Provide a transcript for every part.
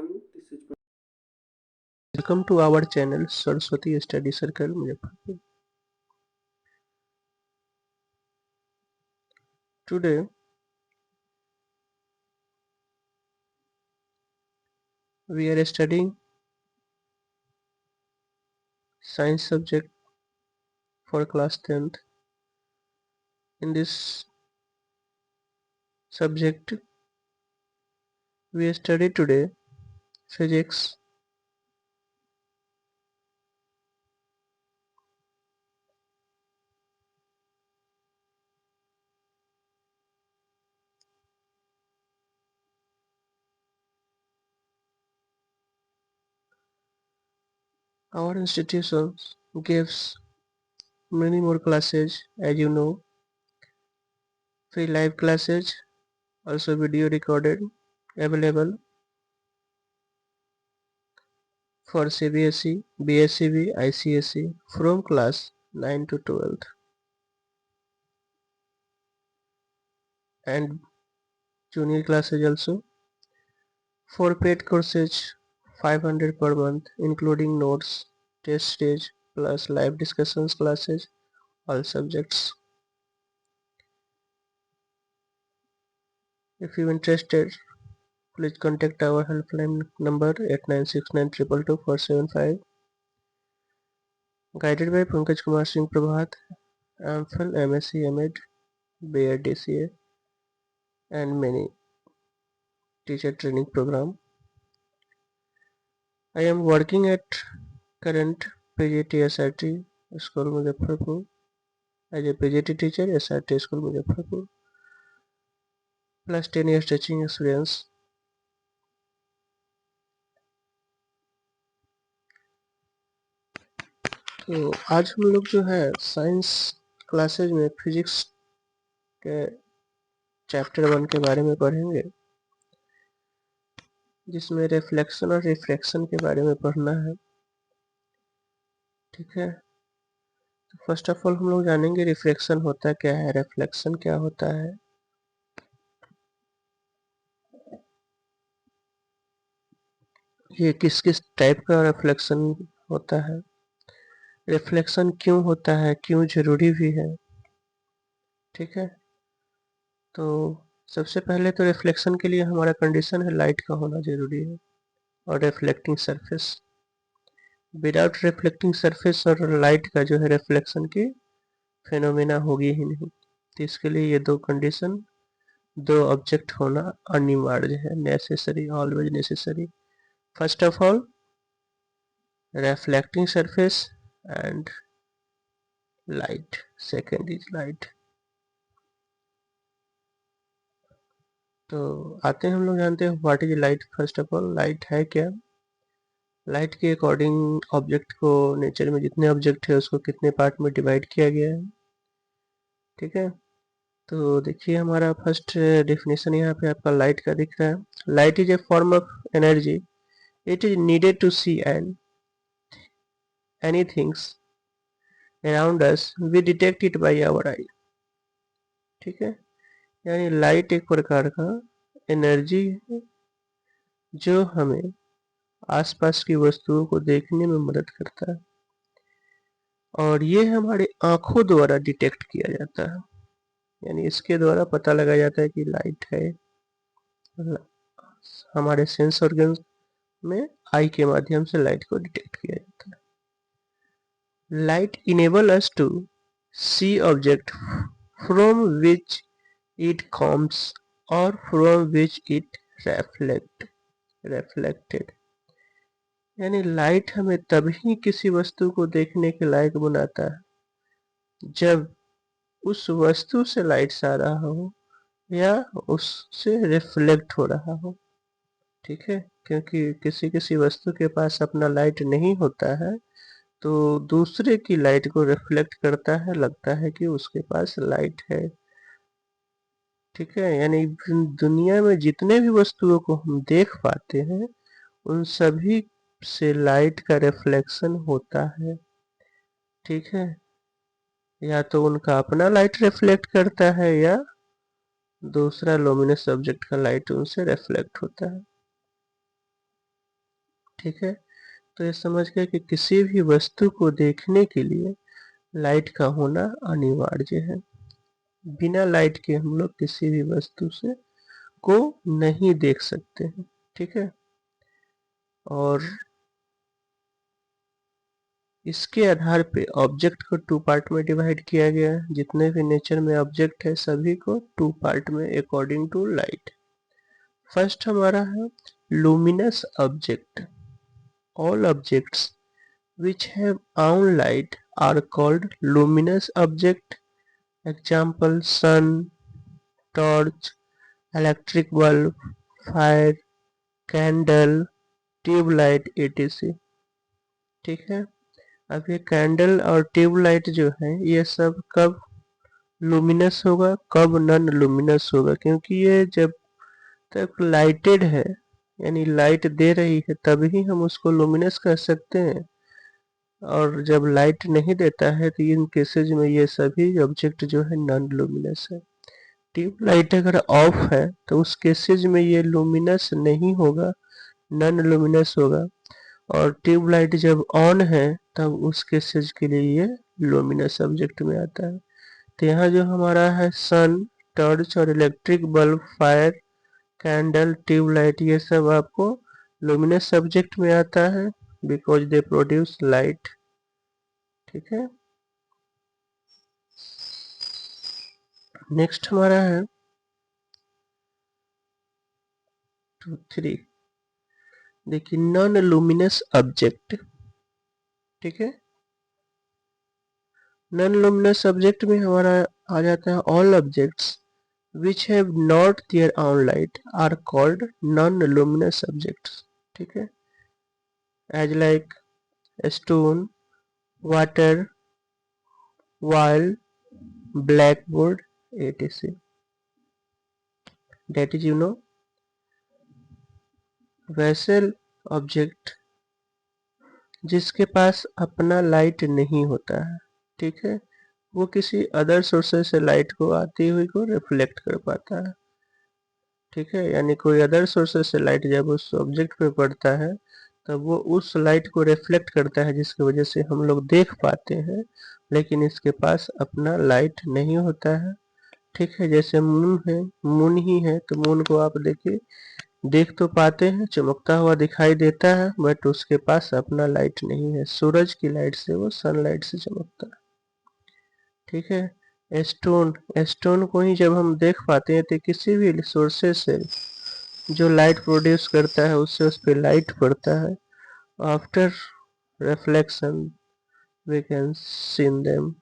everyone, this is welcome to our channel Saraswati Study Circle Muzaffarpur. Today we are studying science subject for class 10th. In this subject we study today physics, our institution gives many more classes, as you know, free live classes, also video recorded, available for CBSE, BSCB, ICSE from class 9 to 12th and junior classes also. For paid courses, 500 per month, including notes, test stage, plus live discussions classes, all subjects. If you are interested, please contact our helpline number 8969222475. Guided by Pankaj Kumar Singh Prabhat, MPhil, MSc, MEd, B.Ed, DCA, and many teacher training program. I am working at current PGT SRT School Muzaffarpur as a PGT teacher, SRT School Muzaffarpur, plus 10 years teaching experience. तो आज हम लोग जो है science classes में physics के chapter 1 के बारे में पढ़ेंगे, जिसमें रिफ्लेक्शन और रिफ्रैक्शन के बारे में पढ़ना है। ठीक है, तो फर्स्ट ऑफ ऑल हम लोग जानेंगे रिफ्रैक्शन होता क्या है, रिफ्लेक्शन क्या होता है। ये किस किस टाइप का रिफ्लेक्शन होता है, रिफ्लेक्शन क्यों होता है, क्यों जरूरी भी है। ठीक है, तो सबसे पहले तो रिफ्लेक्शन के लिए हमारा कंडीशन है लाइट का होना जरूरी है और reflecting surface. Without reflecting surface और लाइट का जो है रिफ्लेक्शन की फेनोमेना होगी ही नहीं। तो इसके लिए ये दो कंडीशन, दो ऑब्जेक्ट होना अनिवार्य है, necessary, always necessary. First of all reflecting surface and light, second is light. तो आते हैं, हम लोग जानते हैं what is light. First of all light है क्या। लाइट के अकॉर्डिंग ऑब्जेक्ट को, नेचर में जितने ऑब्जेक्ट है उसको कितने पार्ट में डिवाइड किया गया है। ठीक है, तो देखिए हमारा फर्स्ट डेफिनेशन यहाँ पे आपका लाइट का दिख रहा है। Light is a form of energy, it is needed to see and any things around us, we detect it by our eye. ठीक है, यानी लाइट एक प्रकार का एनर्जी है जो हमें आसपास की वस्तुओं को देखने में मदद करता है, और ये हमारे आंखों द्वारा डिटेक्ट किया जाता है। यानी इसके द्वारा पता लगाया जाता है कि लाइट है। हमारे सेंस ऑर्गन में आई के माध्यम से लाइट को डिटेक्ट किया जाता है। Light enable us to see object from which it comes और फ्रॉम विच इट रिफ्लेक्टेड। यानी लाइट हमें तभी किसी वस्तु को देखने के लायक बनाता है जब उस वस्तु से लाइट आ रहा हो या उससे रिफ्लेक्ट हो रहा हो। ठीक है, क्योंकि किसी किसी वस्तु के पास अपना लाइट नहीं होता है तो दूसरे की लाइट को रिफ्लेक्ट करता है, लगता है कि उसके पास लाइट है। ठीक है, यानी दुनिया में जितने भी वस्तुओं को हम देख पाते हैं उन सभी से लाइट का रिफ्लेक्शन होता है। ठीक है, या तो उनका अपना लाइट रिफ्लेक्ट करता है या दूसरा लुमिनस ऑब्जेक्ट का लाइट उनसे रिफ्लेक्ट होता है। ठीक है, तो ये समझ गए कि किसी भी वस्तु को देखने के लिए लाइट का होना अनिवार्य है। बिना लाइट के हम लोग किसी भी वस्तु से को नहीं देख सकते हैं। ठीक है, और इसके आधार पे ऑब्जेक्ट को 2 पार्ट में डिवाइड किया गया है। जितने भी नेचर में ऑब्जेक्ट है सभी को 2 पार्ट में अकॉर्डिंग टू लाइट। फर्स्ट हमारा है luminous object. All objects which have own light are called luminous object. Example: sun, torch, electric bulb, fire, candle, tube light etc. ठीक है, अब ये कैंडल और ट्यूब लाइट जो है ये सब कब लुमिनस होगा, कब नॉन लुमिनस होगा, क्योंकि ये जब तक लाइटेड है यानी लाइट दे रही है तभी हम उसको लुमिनस कह सकते हैं, और जब लाइट नहीं देता है तो इन केसेज में ये सभी ऑब्जेक्ट जो है नॉन लुमिनस है। ट्यूब लाइट अगर ऑफ है तो उस केसेज में ये लुमिनस नहीं होगा, नॉन लुमिनस होगा, और ट्यूब लाइट जब ऑन है तब उस केसेज के लिए ये लुमिनस ऑब्जेक्ट में आता है। तो यहाँ जो हमारा है सन, टॉर्च और electric bulb, fire, candle, tube light, ये सब आपको लुमिनस सब्जेक्ट में आता है बिकॉज दे प्रोड्यूस लाइट। ठीक है, नेक्स्ट हमारा है 2, 3। देखिए नॉन लुमिनस ऑब्जेक्ट। ठीक है, नॉन लुमिनस ऑब्जेक्ट में हमारा आ जाता है all objects which have not their own light are called non-luminous objects. ठीक है, as like stone, water, wall, blackboard etc. That is vessel object जिसके पास अपना लाइट नहीं होता है। ठीक है, वो किसी अदर सोर्सेस से लाइट को आती हुई को रिफ्लेक्ट कर पाता है। ठीक है, यानी कोई अदर सोर्सेस से लाइट जब उस ऑब्जेक्ट पे पड़ता है तब वो उस लाइट को रिफ्लेक्ट करता है जिसकी वजह से हम लोग देख पाते हैं, लेकिन इसके पास अपना लाइट नहीं होता है। ठीक है, जैसे मून है, मून ही है तो मून को आप देखिए देख तो पाते हैं, चमकता हुआ दिखाई देता है, बट उसके पास अपना लाइट नहीं है। सूरज की लाइट से वो सनलाइट से चमकता है। ठीक है, स्टोन, स्टोन को ही जब हम देख पाते हैं तो किसी भी सोर्सेस से जो लाइट प्रोड्यूस करता है उससे उस पर लाइट पड़ता है। After reflection we can see them.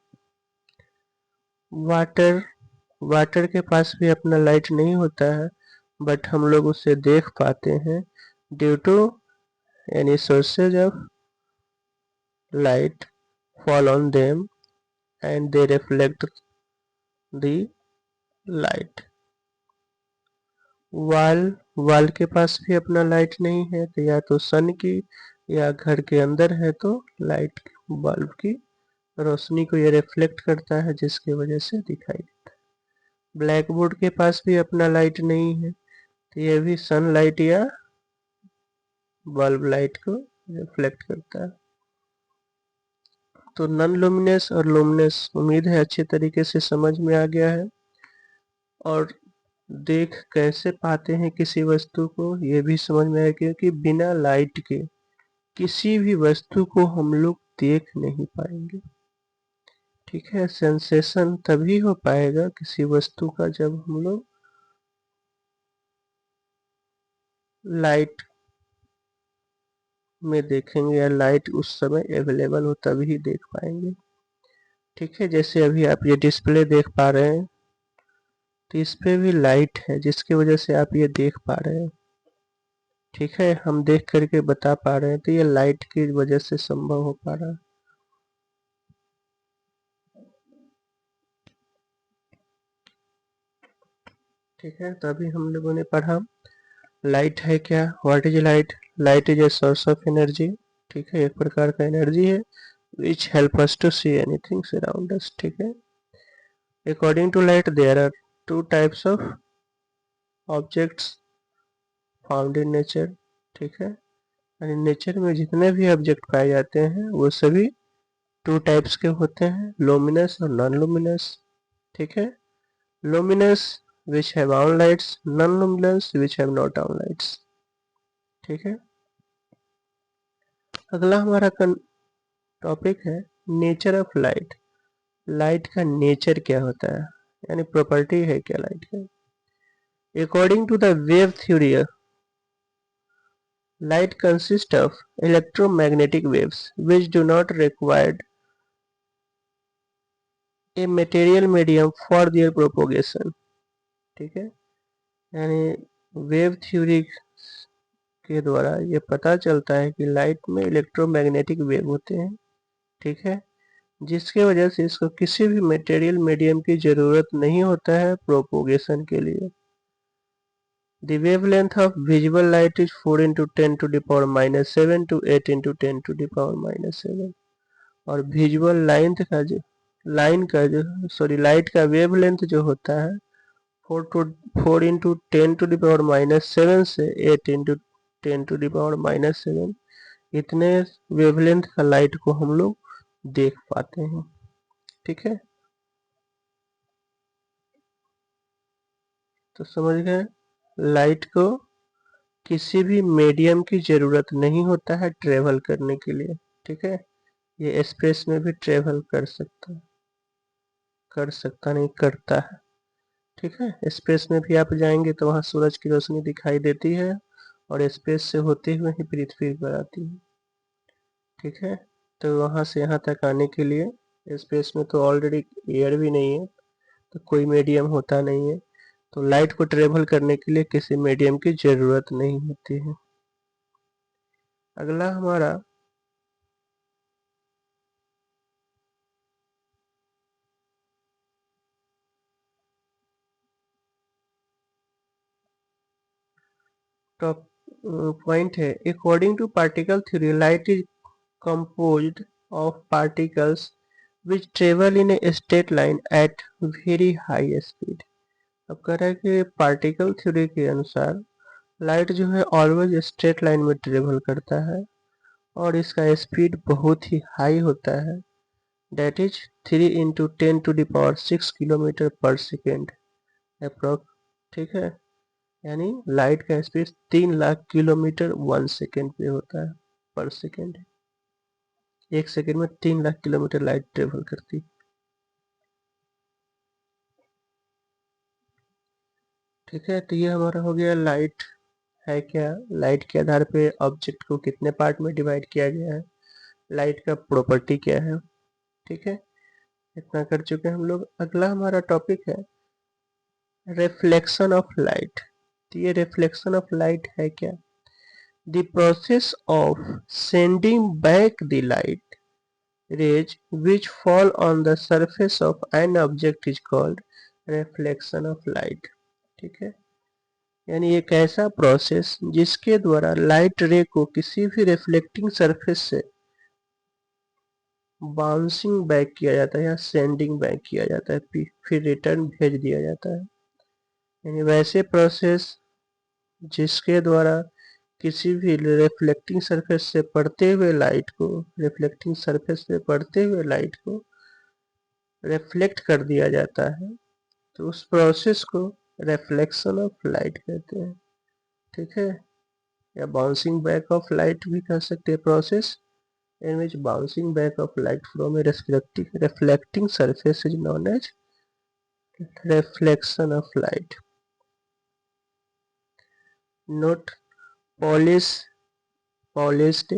Water, water के पास भी अपना लाइट नहीं होता है बट हम लोग उसे देख पाते हैं due to any sources of light fall on them and they reflect the light. Wall, wall के पास भी अपना लाइट नहीं है तो या तो सन की या घर के अंदर है तो लाइट बल्ब की रोशनी को ये रिफ्लेक्ट करता है जिसकी वजह से दिखाई देता है। ब्लैक बोर्ड के पास भी अपना लाइट नहीं है तो ये भी सन लाइट या बल्ब लाइट को रिफ्लेक्ट करता है। तो नॉन लुमिनस और लुमिनस उम्मीद है अच्छे तरीके से समझ में आ गया है, और देख कैसे पाते हैं किसी वस्तु को ये भी समझ में आया, क्योंकि बिना लाइट के किसी भी वस्तु को हम लोग देख नहीं पाएंगे। ठीक है, सेंसेशन तभी हो पाएगा किसी वस्तु का जब हम लोग लाइट में देखेंगे या लाइट उस समय अवेलेबल हो तभी देख पाएंगे। ठीक है, जैसे अभी आप ये डिस्प्ले देख पा रहे हैं तो इस पे भी लाइट है जिसकी वजह से आप ये देख पा रहे हैं। ठीक है, हम देख करके बता पा रहे हैं तो ये लाइट की वजह से संभव हो पा रहा है। ठीक है, तो अभी हम लोगों ने पढ़ा लाइट है क्या, what is light. Light is a source of energy. ठीक है, एक प्रकार का एनर्जी है which help us to see anything around us. ठीक है, according to light there are 2 types of objects found in nature. ठीक है, यानी नेचर में जितने भी ऑब्जेक्ट पाए जाते हैं वो सभी टू टाइप्स के होते हैं, लुमिनस और नॉन लुमिनस। ठीक है, luminous which have on lights, non luminous which have not on lights. ठीक है, अगला हमारा टॉपिक है नेचर ऑफ लाइट। लाइट का नेचर क्या होता है, यानी प्रॉपर्टी है क्या लाइट का। According to the wave theory, light consists of electromagnetic waves which do not require a material medium for their propagation। ठीक है, यानी वेव थ्योरी के द्वारा ये पता चलता है कि लाइट में इलेक्ट्रोमैग्नेटिक वेव होते हैं। ठीक है, जिसके वजह से इसको किसी भी मटेरियल मीडियम की जरूरत नहीं होता है प्रोपोगेशन के लिए। The wavelength of visible light is 4 into 10 to the power minus 7 to 8 into 10 to the power minus 7। और विजुअल लाइट का वेवलेंथ जो होता है 4 into 10 to the power minus 7 से 8 into 10 to the power minus 7, इतने wavelength का light को हम लोग देख पाते हैं। ठीक है, तो समझ गए, लाइट को किसी भी मीडियम की जरूरत नहीं होता है ट्रेवल करने के लिए। ठीक है, ये स्पेस में भी ट्रेवल कर सकता नहीं, करता है। ठीक है, स्पेस में भी आप जाएंगे तो वहाँ सूरज की रोशनी दिखाई देती है और स्पेस से होते हुए ही पृथ्वी पर आती है। ठीक है, तो वहाँ से यहाँ तक आने के लिए स्पेस में तो ऑलरेडी एयर भी नहीं है, तो कोई मीडियम होता नहीं है, तो लाइट को ट्रेवल करने के लिए किसी मीडियम की जरूरत नहीं होती है। अगला हमारा टॉप पॉइंट है, according to particle theory light is composed of particles which travel in a straight line at very high speed। अब कह रहा है कि पार्टिकल थ्योरी के अनुसार लाइट जो है ऑलवेज स्ट्रेट लाइन में ट्रेवल करता है और इसका स्पीड बहुत ही हाई होता है, that is 3 into 10 to the power 6 kilometre per second approx. ठीक है, यानी लाइट का स्पीड 3 लाख किलोमीटर 1 सेकेंड पे होता है, पर सेकेंड। 1 सेकेंड में 3 लाख किलोमीटर लाइट ट्रेवल करती। ठीक है, तो ये हमारा हो गया लाइट है क्या, लाइट के आधार पे ऑब्जेक्ट को कितने पार्ट में डिवाइड किया गया है, लाइट का प्रॉपर्टी क्या है। ठीक है, इतना कर चुके हैं हम लोग। अगला हमारा टॉपिक है रिफ्लेक्शन ऑफ लाइट। तो ये रिफ्लेक्शन ऑफ लाइट है क्या, the process of sending back the light rays which fall on the surface of an object is called reflection of light। ठीक है, यानी एक ऐसा प्रोसेस जिसके द्वारा लाइट रे को किसी भी रिफ्लेक्टिंग सरफेस से बाउंसिंग बैक किया जाता है या सेंडिंग बैक किया जाता है, फिर रिटर्न भेज दिया जाता है। यानी वैसे प्रोसेस जिसके द्वारा किसी भी रिफ्लेक्टिंग सरफेस से पड़ते हुए लाइट को रिफ्लेक्टिंग सरफेस से पड़ते हुए लाइट को रिफ्लेक्ट कर दिया जाता है, तो उस प्रोसेस को रिफ्लेक्शन ऑफ लाइट कहते हैं। ठीक है, या बाउंसिंग बैक ऑफ लाइट भी कह सकते हैं, process in which bouncing back of light from a reflecting surface is known as reflection of light. Note, polished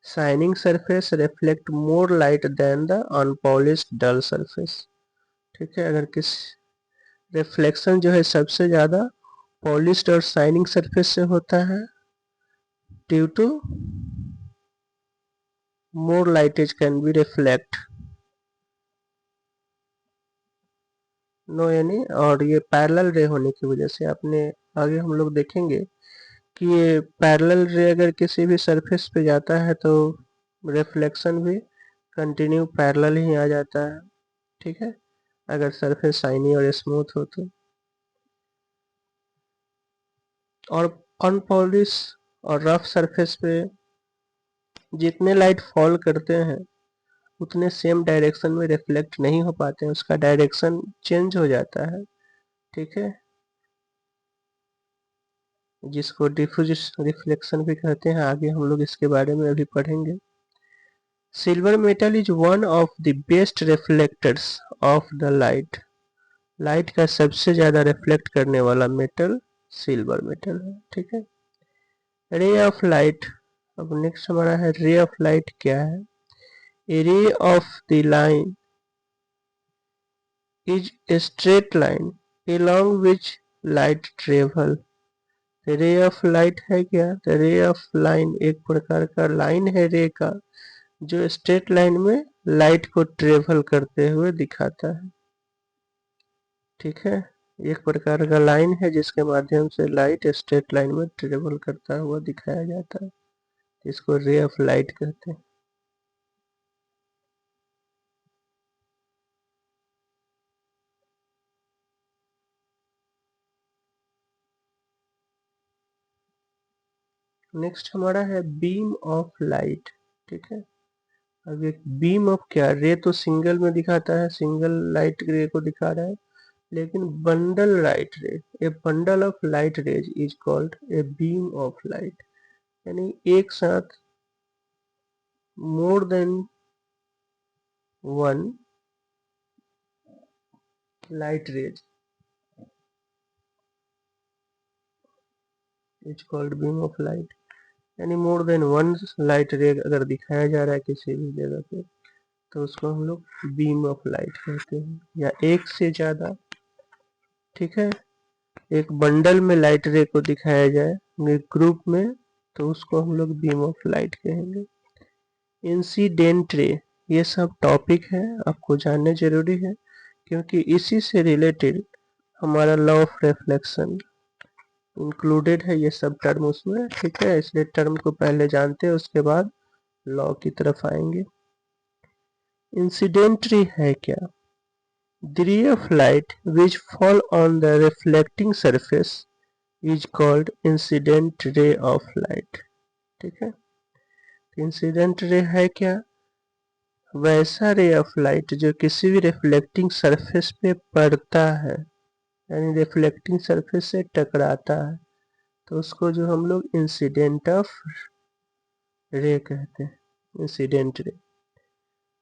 shining surface reflect more light than the unpolished dull surface। ठीक है, अगर किस reflection जो है सबसे ज्यादा पॉलिश्ड और shining surface से होता है, due to more light is can be reflect. No, यानी और ये पैरेलल रे होने की वजह से आपने आगे हम लोग देखेंगे कि ये पैरेलल रे अगर किसी भी सरफेस पे जाता है तो रिफ्लेक्शन भी कंटिन्यू पैरेलल ही आ जाता है। ठीक है, अगर सरफेस शाइनी और स्मूथ हो तो। और अनपॉलिश और रफ सरफेस पे जितने लाइट फॉल करते हैं उतने सेम डायरेक्शन में रिफ्लेक्ट नहीं हो पाते हैं, उसका डायरेक्शन चेंज हो जाता है। ठीक है, जिसको डिफ्यूज रिफ्लेक्शन भी कहते हैं। आगे हम लोग इसके बारे में अभी पढ़ेंगे। Silver metal is one of the best reflectors of the light. Light का सबसे ज्यादा रिफ्लेक्ट करने वाला मेटल सिल्वर मेटल है। ठीक है, रे ऑफ लाइट। अब नेक्स्ट हमारा है रे ऑफ लाइट क्या है। A ray of the line is a straight line along which light travel। Ray of light है क्या, तो रे ऑफ लाइन एक प्रकार का लाइन है रे का, जो स्ट्रेट लाइन में लाइट को ट्रेवल करते हुए दिखाता है। ठीक है, एक प्रकार का लाइन है जिसके माध्यम से लाइट स्ट्रेट लाइन में ट्रेवल करता हुआ दिखाया जाता है, इसको रे ऑफ लाइट कहते हैं। नेक्स्ट हमारा है बीम ऑफ लाइट। ठीक है, अब एक बीम ऑफ क्या, रे तो सिंगल में दिखाता है, सिंगल लाइट रे को दिखा रहा है, लेकिन बंडल लाइट रे, ए bundle of light rays is called a beam of light. यानी एक साथ more than one light rays is called beam of light. यानी मोर देन वन लाइट रे अगर दिखाया जा रहा है किसी भी जगह पे, तो उसको हम लोग बीम ऑफ लाइट कहते हैं, या एक से ज्यादा। ठीक है, एक बंडल में लाइट रे को दिखाया जाए एक ग्रुप में, तो उसको हम लोग बीम ऑफ लाइट कहेंगे। इंसिडेंट रे, ये सब टॉपिक है, आपको जानने जरूरी है, क्योंकि इसी से रिलेटेड हमारा लॉ ऑफ रिफ्लेक्शन इंक्लूडेड है, ये सब टर्म उसमें। ठीक है, इसलिए टर्म को पहले जानते हैं, उसके बाद लॉ की तरफ आएंगे। इंसिडेंट रे है क्या, the ray of light which fall on the reflecting surface is called incident ray of light। ठीक है, इंसिडेंट रे है क्या, वैसा रे ऑफ लाइट जो किसी भी रिफ्लेक्टिंग सरफेस पे पड़ता है, यानी रिफ्लेक्टिंग सरफेस से टकराता है, तो उसको जो हम लोग इंसिडेंट ऑफ रे कहते हैं, incident ray.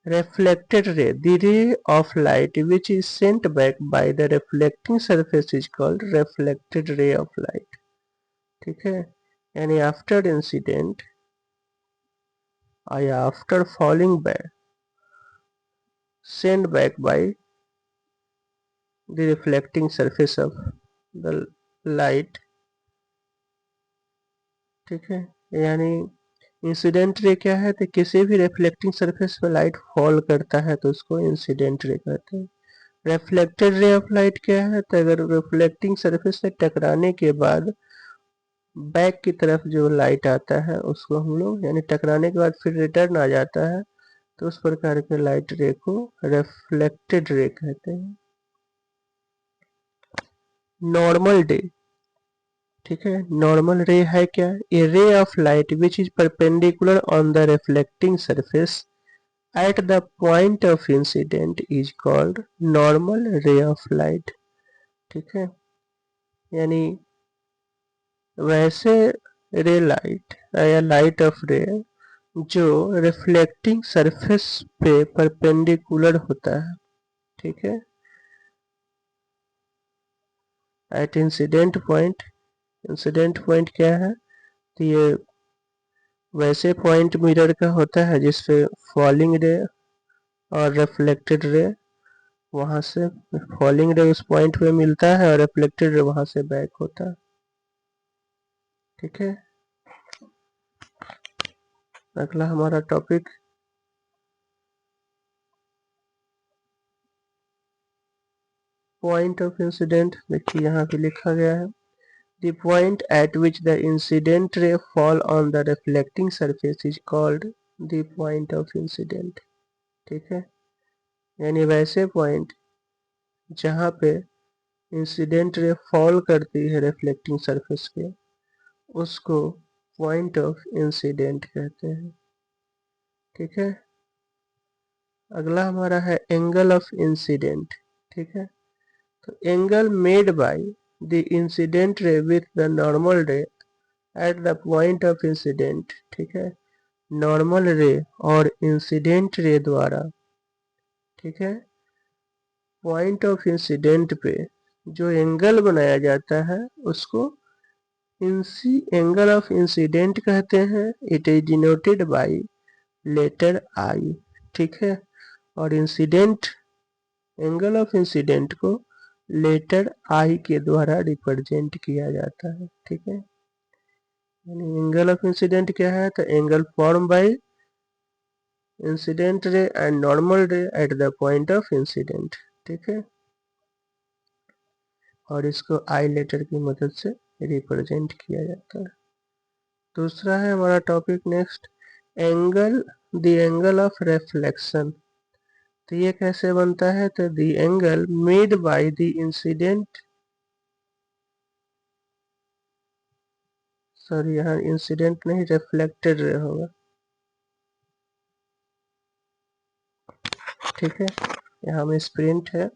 Reflected ray, the ray of light which is sent back by the reflecting surface is called reflected ray of light। ठीक है, यानी आफ्टर इंसिडेंट या after falling back sent back by the reflecting surface of the light। ठीक है, यानी incident ray क्या है, तो किसी भी रिफ्लेक्टिंग सरफेस पर लाइट फॉल करता है तो उसको इंसिडेंट रे कहते हैं। रिफ्लेक्टेड रे ऑफ लाइट क्या है, तो अगर रिफ्लेक्टिंग सरफेस से टकराने के बाद बैक की तरफ जो लाइट आता है उसको हम लोग, यानी टकराने के बाद फिर रिटर्न आ जाता है, तो उस प्रकार के लाइट रे को रिफ्लेक्टेड रे कहते हैं। नॉर्मल डे, ठीक है, नॉर्मल रे है क्या, a ray of light which is perpendicular on the reflecting surface at the point of incident is called normal ray of light. ठीक है, यानी वैसे रे लाइट या लाइट ऑफ रे जो रिफ्लेक्टिंग सरफेस पे परपेंडिकुलर होता है। ठीक है, at incident point, incident point क्या है, तो ये वैसे पॉइंट मिरर का होता है जिसपे फॉलिंग रे और रिफ्लेक्टेड रे, वहां से फॉलिंग रे उस पॉइंट पे मिलता है और रिफ्लेक्टेड रे वहां से बैक होता है। ठीक है, अगला हमारा टॉपिक पॉइंट ऑफ इंसिडेंट। देखिए यहाँ पे लिखा गया है, the point at which the incident ray fall on the reflecting surface is called the point of incident। ठीक है, यानी वैसे पॉइंट जहाँ पे इंसिडेंट रे फॉल करती है रिफ्लेक्टिंग सरफेस पे, उसको पॉइंट ऑफ इंसिडेंट कहते हैं। ठीक है। अगला हमारा है एंगल ऑफ इंसिडेंट। ठीक है, तो angle made by the incident ray with the normal ray at the point of incident. ठीक है, नॉर्मल रे और इंसिडेंट रे द्वारा, ठीक है, पॉइंट ऑफ इंसिडेंट पे जो एंगल बनाया जाता है उसको एंगल ऑफ इंसिडेंट कहते हैं। It is denoted by letter I. ठीक है, और इंसिडेंट, एंगल ऑफ इंसिडेंट को लेटर आई के द्वारा रिप्रेजेंट किया जाता है। ठीक है, यानी एंगल ऑफ इंसिडेंट क्या है, तो angle form by incident ray and normal ray at the point of incident. ठीक है, और इसको आई लेटर की मदद से रिप्रेजेंट किया जाता है। दूसरा है हमारा topic next, angle, the angle of reflection. तो ये कैसे बनता है, तो the angle made by the incident, sorry यहाँ इंसिडेंट नहीं रिफ्लेक्टेड रे होगा। ठीक है, यहाँ में स्प्रिंट है,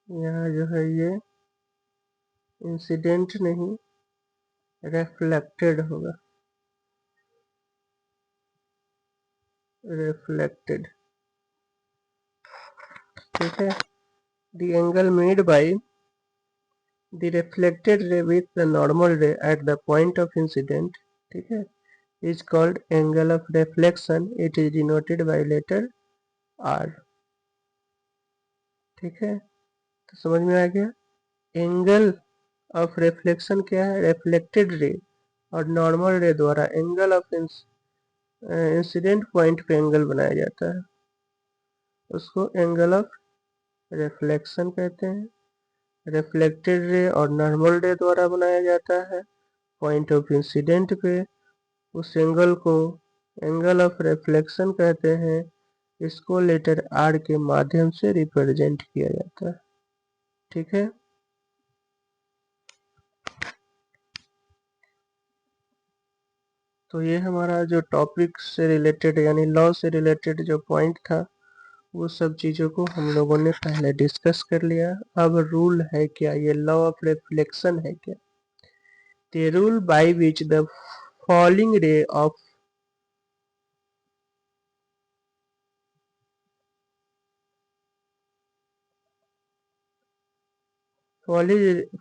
यहाँ जो है ये इंसिडेंट नहीं रिफ्लेक्टेड होगा, रिफ्लेक्टेड। ठीक है, the angle made by the reflected ray with the normal ray at the point of incident, ठीक है, is called angle of reflection. It is denoted by letter R. ठीक है, तो समझ में आ गया। एंगल ऑफ रिफ्लेक्शन क्या है, रिफ्लेक्टेड रे और नॉर्मल रे द्वारा एंगल ऑफ इंसिडेंट पॉइंट पे एंगल बनाया जाता है, उसको एंगल ऑफ रिफ्लेक्शन कहते हैं। रिफ्लेक्टेड रे और नॉर्मल रे द्वारा बनाया जाता है पॉइंट ऑफ इंसिडेंट पे, उस एंगल को एंगल ऑफ रिफ्लेक्शन कहते हैं। इसको लेटर आर के माध्यम से रिप्रेजेंट किया जाता है। ठीक है, तो ये हमारा जो टॉपिक से रिलेटेड यानी लॉ से रिलेटेड जो पॉइंट था वो सब चीज़ों को हम लोगों ने पहले डिस्कस कर लिया। अब रूल है क्या, ये लॉ ऑफ रिफ्लेक्शन है क्या। The rule by which the falling ray of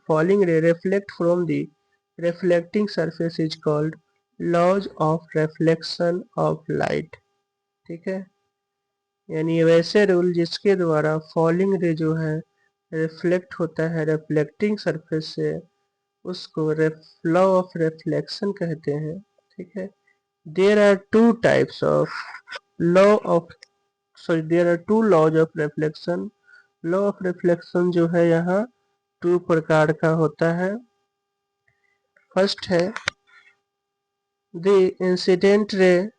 falling ray reflect from the reflecting surface is called laws of reflection of light। ठीक है, यानी वैसे रूल जिसके द्वारा फॉलिंग रे जो है रिफ्लेक्ट होता है रिफ्लेक्टिंग सरफेस से, उसको लॉ ऑफ रिफ्लेक्शन कहते हैं। ठीक है, there are two types of law of sorry there are two laws of reflection. Law of reflection जो है यहाँ टू प्रकार का होता है। फर्स्ट है the incident ray,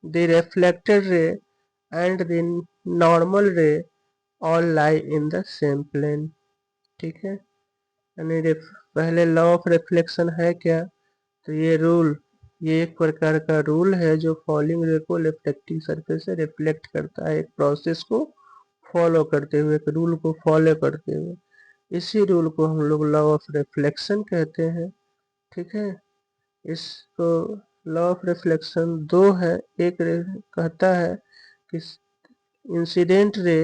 the reflected ray and the normal ray all lie in the same plane. ठीक है, यानी पहले लॉ ऑफ रिफ्लेक्शन है क्या, तो ये एक प्रकार का रूल है जो फॉलिंग रे को रिफ्लेक्टिंग सरफेस से रिफ्लेक्ट करता है, एक प्रोसेस को फॉलो करते हुए, एक रूल को फॉलो करते हुए। इसी रूल को हम लोग लॉ ऑफ रिफ्लेक्शन कहते हैं। ठीक है, इसको लॉ ऑफ रिफ्लेक्शन दो है, एक कहता है कि incident ray,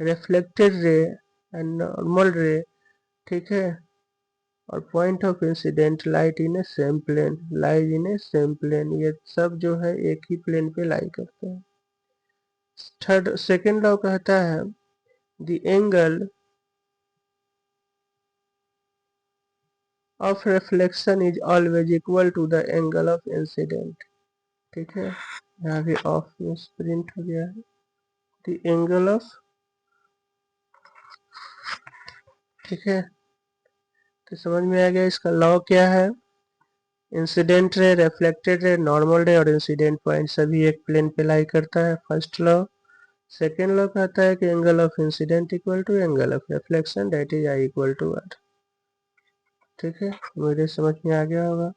reflected ray and normal रे, ठीक है, और point of incident light in a same plane, lies in a same plane, ये सब जो है एक ही प्लेन पे लाई करते हैं। थर्ड सेकेंड लॉ कहता है the angle of reflection is always equal to the angle of incident। ठीक है, यहाँ भी ऑफ में प्रिंट हो गया है, the angle of, ठीक है, तो समझ में आ गया इसका लॉ क्या है। Incident ray, reflected ray, normal रे और इंसिडेंट पॉइंट सभी एक प्लेन पे लाई करता है, फर्स्ट लॉ। सेकेंड लॉ कहता है कि angle of incident equal to angle of reflection that is I equal to R. ठीक है, मुझे समझ में आ गया होगा।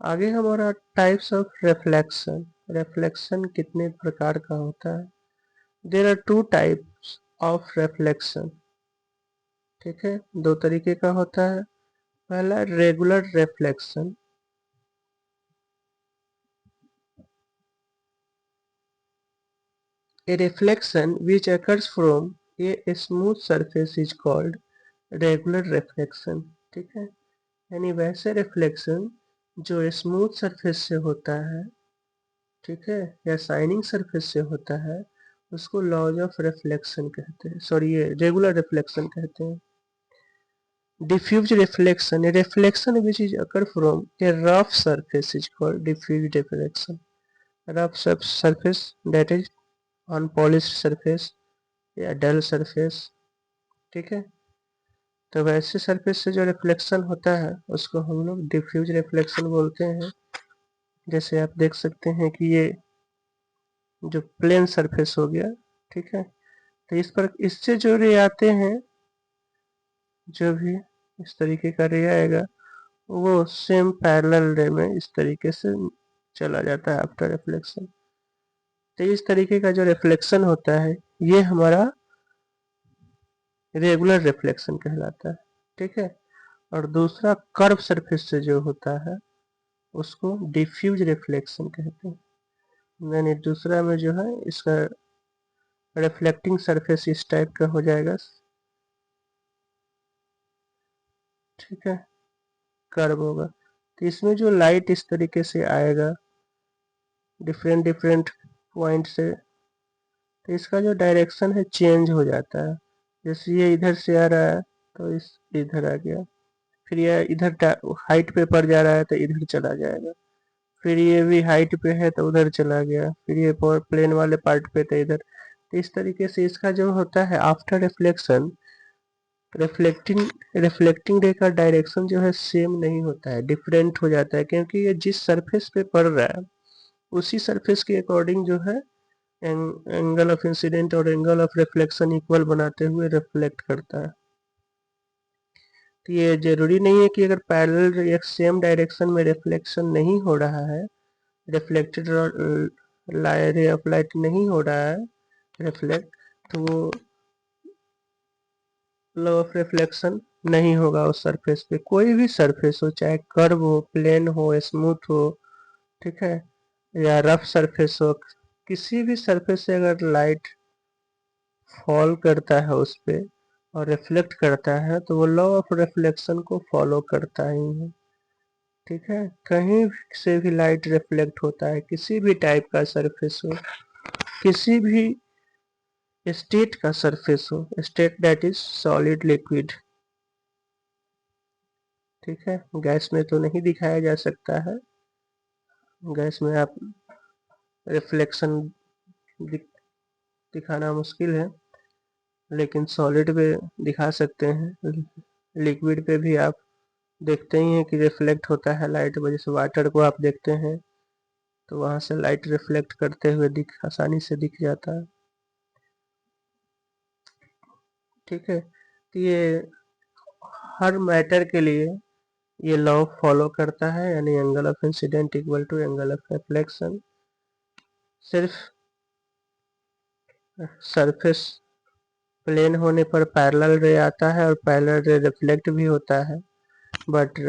आगे हमारा टाइप्स ऑफ रिफ्लेक्शन। रिफ्लेक्शन कितने प्रकार का होता है? There are two types of reflection. ठीक है, दो तरीके का होता है। पहला regular reflection. A reflection which occurs from a smooth surface is called regular reflection। ठीक है, यानी वैसे रिफ्लेक्शन जो स्मूथ सरफेस से होता है, ठीक है, या शाइनिंग सरफेस से होता है, उसको लॉज ऑफ रिफ्लेक्शन कहते हैं, सॉरी ये रेगुलर रिफ्लेक्शन कहते हैं। Diffuse reflection, a reflection which is occur from a rough surface is called diffuse reflection. Rough surface that is unpolished surface या डल सरफेस। ठीक है, तो वैसे सरफेस से जो रिफ्लेक्शन होता है उसको हम लोग डिफ्यूज रिफ्लेक्शन बोलते हैं। जैसे आप देख सकते हैं कि ये जो प्लेन सरफेस हो गया, ठीक है, तो इस पर इससे जो रे आते हैं, जो भी इस तरीके का रे आएगा वो सेम पैरेलल रे में इस तरीके से चला जाता है आफ्टर रिफ्लेक्शन। तो इस तरीके का जो रिफ्लेक्शन होता है ये हमारा रेगुलर रिफ्लेक्शन कहलाता है। ठीक है, और दूसरा कर्व सरफेस से जो होता है उसको डिफ्यूज रिफ्लेक्शन कहते हैं। यानी दूसरा में जो है इसका रिफ्लेक्टिंग सरफेस इस टाइप का हो जाएगा। ठीक है, कर्व होगा, तो इसमें जो लाइट इस तरीके से आएगा डिफरेंट डिफरेंट पॉइंट से, तो इसका जो डायरेक्शन है चेंज हो जाता है। जैसे ये इधर से आ रहा है तो इस इधर आ गया, फिर ये इधर हाइट पे पड़ जा रहा है तो इधर चला जाएगा, फिर ये भी हाइट पे है तो उधर चला गया, फिर ये प्लेन वाले पार्ट पे तो इधर। तो इस तरीके से इसका जो होता है आफ्टर रिफ्लेक्शन, रिफ्लेक्टिंग रिफ्लेक्टिंग रे का डायरेक्शन जो है सेम नहीं होता है, डिफरेंट हो जाता है, क्योंकि ये जिस सरफेस पे पड़ रहा है उसी सरफेस के अकॉर्डिंग जो है एंगल ऑफ इंसिडेंट और एंगल ऑफ रिफ्लेक्शन इक्वल बनाते हुए रिफ्लेक्ट करता है। तो ये जरूरी नहीं है कि अगर पैरेलल या सेम डायरेक्शन में रिफ्लेक्शन नहीं हो रहा है, रिफ्लेक्टेड रे ऑफ लाइट नहीं हो रहा है रिफ्लेक्ट, तो वो लॉ ऑफ रिफ्लेक्शन नहीं होगा उस सरफेस पे। कोई भी सरफेस हो, चाहे कर्व हो, प्लेन हो, स्मूथ हो, ठीक है, या रफ सरफेस हो, किसी भी सरफेस से अगर लाइट फॉल करता है उस पे और रिफ्लेक्ट करता है तो वो लॉ ऑफ रिफ्लेक्शन को फॉलो करता ही है। ठीक है, कहीं से भी लाइट रिफ्लेक्ट होता है, किसी भी टाइप का सरफेस हो, किसी भी स्टेट का सरफेस हो, state that is solid liquid. ठीक है, गैस में तो नहीं दिखाया जा सकता है, गैस में आप रिफ्लेक्शन दिखाना मुश्किल है, लेकिन सॉलिड पे दिखा सकते हैं। लिक्विड पे भी आप देखते ही हैं कि रिफ्लेक्ट होता है लाइट, जैसे वाटर को आप देखते हैं तो वहां से लाइट रिफ्लेक्ट करते हुए आसानी से दिख जाता है। ठीक है, तो ये हर मैटर के लिए ये लॉ फॉलो करता है, यानी angle of incident equal to angle of reflection. सिर्फ सरफेस प्लेन होने पर पैरेलल रे आता है और पैरेलल रे रिफ्लेक्ट भी होता है, बट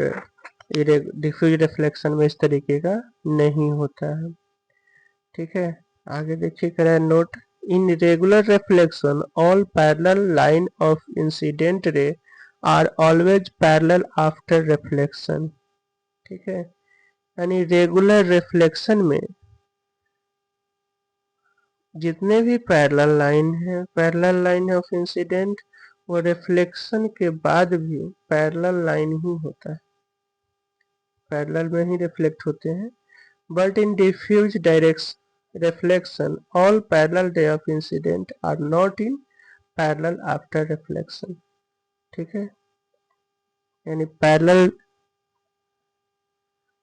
डिफ्यूज रिफ्लेक्शन में इस तरीके का नहीं होता है। ठीक है, आगे देखिए करें note, in regular reflection all parallel line of incident ray are always parallel after reflection. ठीक है, यानी रेगुलर रिफ्लेक्शन में जितने भी पैरेलल लाइन ऑफ इंसिडेंट, वो रिफ्लेक्शन के बाद भी पैरेलल लाइन ही होता है, पैरेलल में ही रिफ्लेक्ट होते हैं। But in diffuse direction reflection all parallel ray of incident are not in parallel after reflection. ठीक है, यानी पैरेलल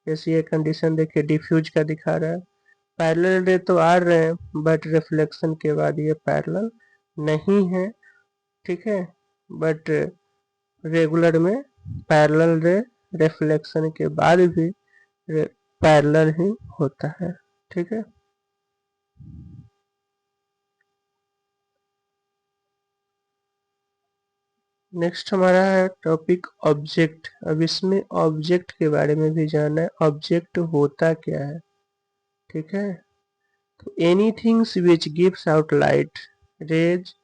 जैसे ये कंडीशन देखिए डिफ्यूज का दिखा रहा है, पैरेलल रे तो आ रहे हैं बट रिफ्लेक्शन के बाद ये पैरेलल नहीं है, ठीक है, बट रेगुलर में पैरेलल रे रिफ्लेक्शन के बाद भी पैरेलल ही होता है, ठीक है। नेक्स्ट हमारा है टॉपिक ऑब्जेक्ट। अब इसमें ऑब्जेक्ट के बारे में भी जानना है, ऑब्जेक्ट होता क्या है, ठीक है। तो anythings which gives out light rays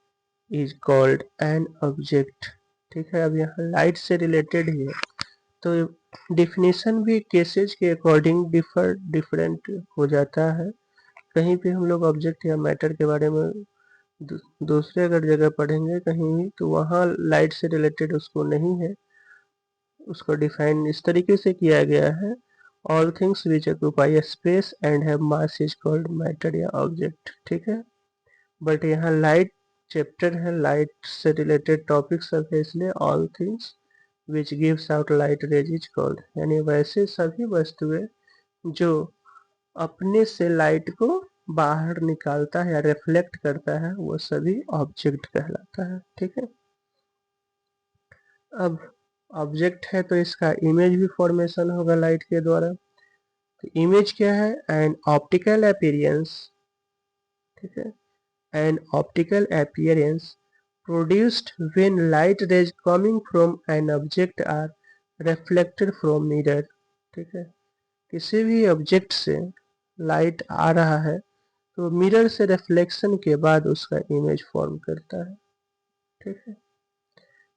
is called an object, ठीक है। अब यहाँ लाइट से रिलेटेड ही है, तो डिफिनेशन भी केसेज के अकॉर्डिंग डिफरेंट हो जाता है। कहीं पे हम लोग ऑब्जेक्ट या मैटर के बारे में दूसरे अगर जगह पढ़ेंगे कहीं भी, तो वहाँ लाइट से रिलेटेड उसको नहीं है, उसको डिफाइन इस तरीके से किया गया है, all things which occupy space and have mass is called matter या ऑब्जेक्ट, ठीक है। बट यहाँ लाइट चैप्टर है, लाइट से रिलेटेड टॉपिक सब है, इसलिए all things which gives out light rays is called, यानी वैसे सभी वस्तुएं जो अपने से लाइट को बाहर निकालता है या रिफ्लेक्ट करता है वो सभी ऑब्जेक्ट कहलाता है, ठीक है। अब ऑब्जेक्ट है तो इसका इमेज भी फॉर्मेशन होगा लाइट के द्वारा। तो इमेज क्या है, एन ऑप्टिकल अपीयरेंस, ठीक है, an optical appearance produced when light rays coming from an object are reflected from mirror, ठीक है। किसी भी ऑब्जेक्ट से लाइट आ रहा है तो मिरर से रिफ्लेक्शन के बाद उसका इमेज फॉर्म करता है, ठीक है।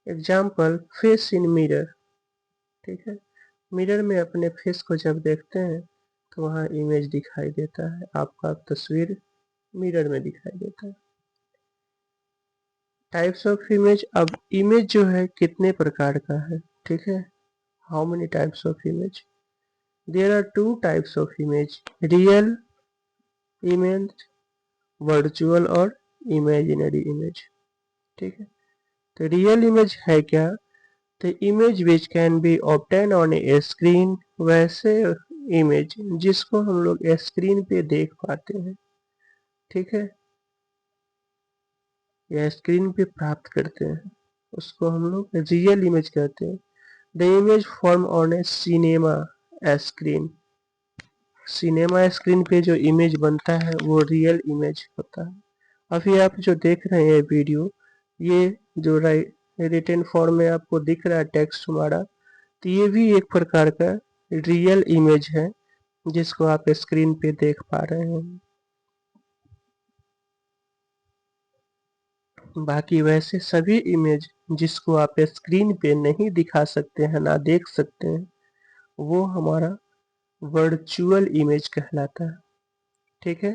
एग्जाम्पल फेस इन मिरर, ठीक है। मिरर में अपने फेस को जब देखते हैं तो वहाँ इमेज दिखाई देता है, आपका तस्वीर मिरर में दिखाई देता है। टाइप्स ऑफ इमेज, अब इमेज जो है कितने प्रकार का है, ठीक है। How many types of image, there are two types of image, real image, virtual और इमेजिनरी इमेज, ठीक है। तो रियल इमेज है क्या, तो image which can be obtain on a screen, वैसे इमेज जिसको हम लोग स्क्रीन पे देख पाते हैं, ठीक है, या स्क्रीन पे प्राप्त करते हैं, उसको हम लोग रियल इमेज कहते हैं। The image form on A cinema screen, cinema screen पे जो इमेज बनता है वो रियल इमेज होता है। अभी आप जो देख रहे हैं वीडियो, ये जो रिटन फॉर्म में आपको दिख रहा है टेक्स्ट हमारा, तो ये भी एक प्रकार का रियल इमेज है जिसको आप स्क्रीन पे देख पा रहे हैं। बाकी वैसे सभी इमेज जिसको आप स्क्रीन पे नहीं दिखा सकते हैं, ना देख सकते हैं, वो हमारा वर्चुअल इमेज कहलाता है, ठीक है।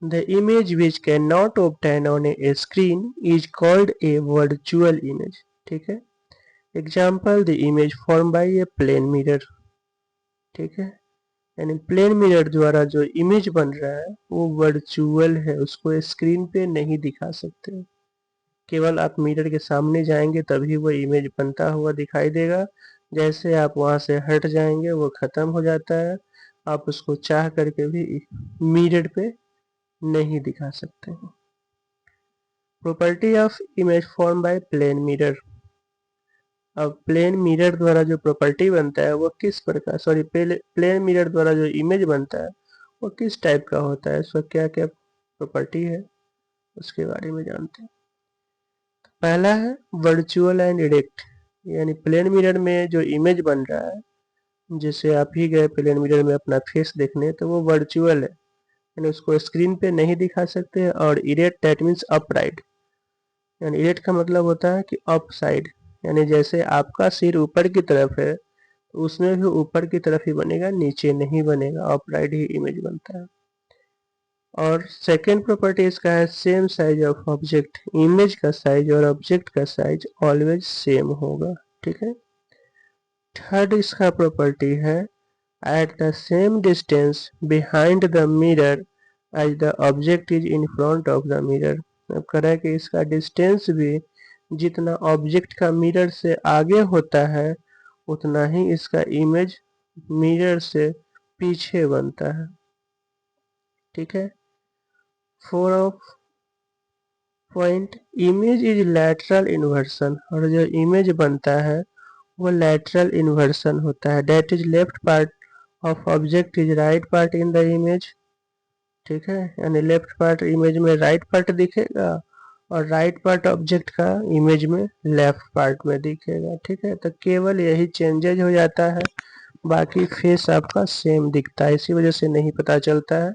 The image which can not obtain on a screen is called a virtual image, ठीक है। Example the image form by a plane mirror, ठीक है, यानी प्लेन मिरर द्वारा जो इमेज बन रहा है वो वर्चुअल है, उसको स्क्रीन पे नहीं दिखा सकते, केवल आप मिरर के सामने जाएंगे तभी वो इमेज बनता हुआ दिखाई देगा, जैसे आप वहां से हट जाएंगे वो खत्म हो जाता है, आप उसको चाह करके भी मिरर पे नहीं दिखा सकते हैं। Property of image form by plane mirror, अब प्लेन मिरर द्वारा जो प्रॉपर्टी बनता है वो किस प्रकार, सॉरी प्लेन मिरर द्वारा जो इमेज बनता है वो किस टाइप का होता है, उसका क्या क्या प्रॉपर्टी है उसके बारे में जानते हैं। पहला है वर्चुअल एंड डायरेक्ट, यानी प्लेन मिरर में जो इमेज बन रहा है, जैसे आप ही गए प्लेन मिरर में अपना फेस देखने, तो वो वर्चुअल है, यानी उसको स्क्रीन पे नहीं दिखा सकते। और इरेक्ट दैट मीन्स अपराइट, यानी इरेक्ट का मतलब होता है कि अप साइड, यानी जैसे आपका सिर ऊपर की तरफ है तो उसमें भी ऊपर की तरफ ही बनेगा, नीचे नहीं बनेगा, अपराइट ही इमेज बनता है। और सेकेंड प्रॉपर्टी इसका है same size of object, image का साइज और ऑब्जेक्ट का साइज ऑलवेज सेम होगा, ठीक है। थर्ड इसका प्रॉपर्टी है at the same distance behind the mirror as the object is in front of the mirror. अब कह रहा है कि इसका डिस्टेंस भी जितना ऑब्जेक्ट का मिरर से आगे होता है उतना ही इसका इमेज मिरर से पीछे बनता है, ठीक है। 4 of point image is lateral inversion, और जो इमेज बनता है वो लैटरल इन्वर्सन होता है। That is left part of object is right part in the image, ठीक है। यानी लेफ्ट पार्ट इमेज में राइट पार्ट दिखेगा और राइट पार्ट ऑब्जेक्ट का इमेज में लेफ्ट पार्ट में दिखेगा, ठीक है। तो केवल यही चेंजेज हो जाता है, बाकी फेस आपका सेम दिखता है, इसी वजह से नहीं पता चलता है,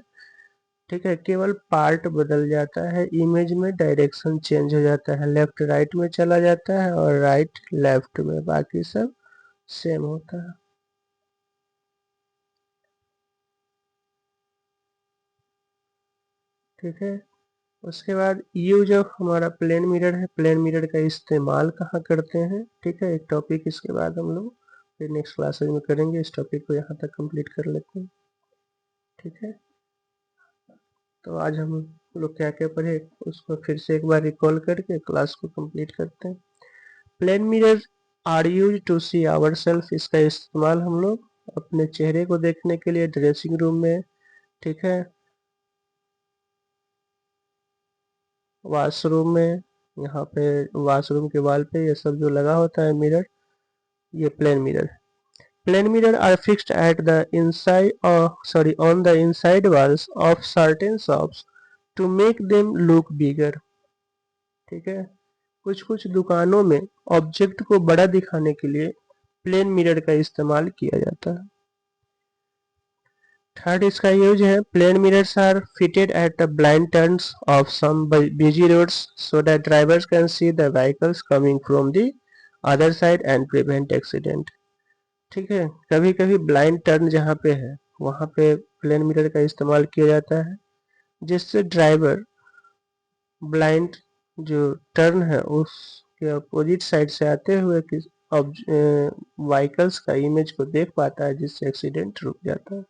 ठीक है। केवल पार्ट बदल जाता है, इमेज में डायरेक्शन चेंज हो जाता है, लेफ्ट राइट में चला जाता है और राइट लेफ्ट में, बाकी सब सेम होता है, ठीक है। उसके बाद यूज ऑफ हमारा प्लेन मिरर है। प्लेन मिरर का इस्तेमाल कहाँ करते हैं, ठीक है। एक टॉपिक इसके बाद हम लोग फिर नेक्स्ट क्लासेज में करेंगे, इस टॉपिक को यहाँ तक कंप्लीट कर लेते हैं, ठीक है। तो आज हम लोग क्या क्या पढ़े उसको फिर से एक बार रिकॉल करके क्लास को कंप्लीट करते हैं। Plane mirror are use to see our self, इसका इस्तेमाल हम लोग अपने चेहरे को देखने के लिए ड्रेसिंग रूम में, ठीक है, वॉशरूम में, यहाँ पे वॉशरूम के वॉल पे ये सब जो लगा होता है मिरर, ये plane mirror. Plane mirror are fixed at the inside on the inside walls of certain shops to make them look bigger, ठीक है। कुछ कुछ दुकानों में ऑब्जेक्ट को बड़ा दिखाने के लिए प्लेन मिरर का इस्तेमाल किया जाता है। थर्ड इसका यूज है, plane mirrors are fitted at the blind turns of some busy roads so that drivers can see the vehicles coming from the other side and prevent accident, ठीक है। कभी कभी ब्लाइंड टर्न जहाँ पे है वहाँ पे प्लेन मिरर का इस्तेमाल किया जाता है, जिससे ड्राइवर ब्लाइंड जो टर्न है उसके अपोजिट साइड से आते हुए व्हीकल्स का इमेज को देख पाता है, जिससे एक्सीडेंट रुक जाता है।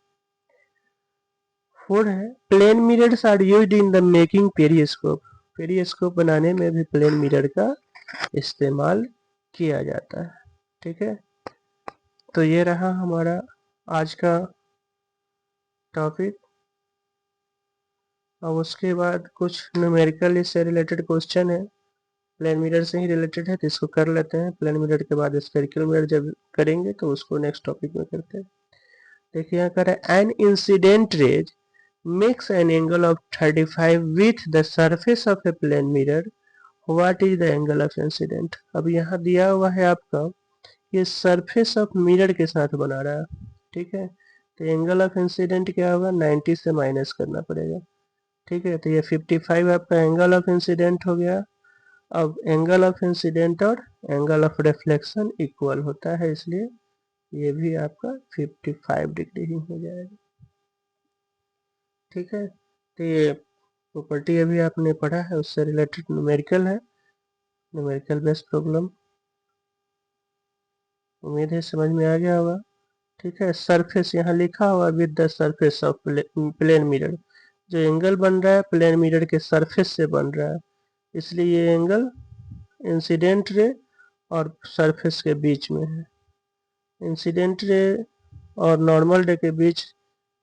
फोर है, plane mirrors are used in the making periscope, periscope बनाने में भी प्लेन मिरर का इस्तेमाल किया जाता है, ठीक है। तो ये रहा हमारा आज का टॉपिक। अब उसके बाद कुछ न्यूमेरिकल इससे रिलेटेड क्वेश्चन है, प्लेन मिरर से ही रिलेटेड है, तो इसको कर लेते हैं। प्लेन मिरर के बाद स्फेरिकल मिरर जब करेंगे तो उसको नेक्स्ट टॉपिक में करते हैं। देखिए यहाँ कर है, an incident rays makes an angle of 35 with the surface of a plane mirror, what is the angle of incident. अब यहाँ दिया हुआ है आपका, ये सरफेस ऑफ मिरर के साथ बना रहा है, ठीक है। तो एंगल ऑफ इंसिडेंट क्या होगा, 90 से माइनस करना पड़ेगा, ठीक है। तो ये 55 आपका एंगल ऑफ इंसिडेंट हो गया। अब एंगल ऑफ इंसिडेंट और एंगल ऑफ रिफ्लेक्शन इक्वल होता है, इसलिए ये भी आपका 55 डिग्री ही हो जाएगा, ठीक है। तो ये प्रॉपर्टी अभी आपने पढ़ा है, उससे रिलेटेड न्यूमेरिकल है, न्यूमेरिकल बेस्ड प्रॉब्लम, उम्मीद है समझ में आ गया होगा, ठीक है। सरफेस यहाँ लिखा हुआ with the surface of plane mirror, जो एंगल बन रहा है प्लेन मिरर के सरफेस से बन रहा है, इसलिए ये एंगल इंसिडेंट रे और सरफेस के बीच में है। इंसिडेंट रे और नॉर्मल रे के बीच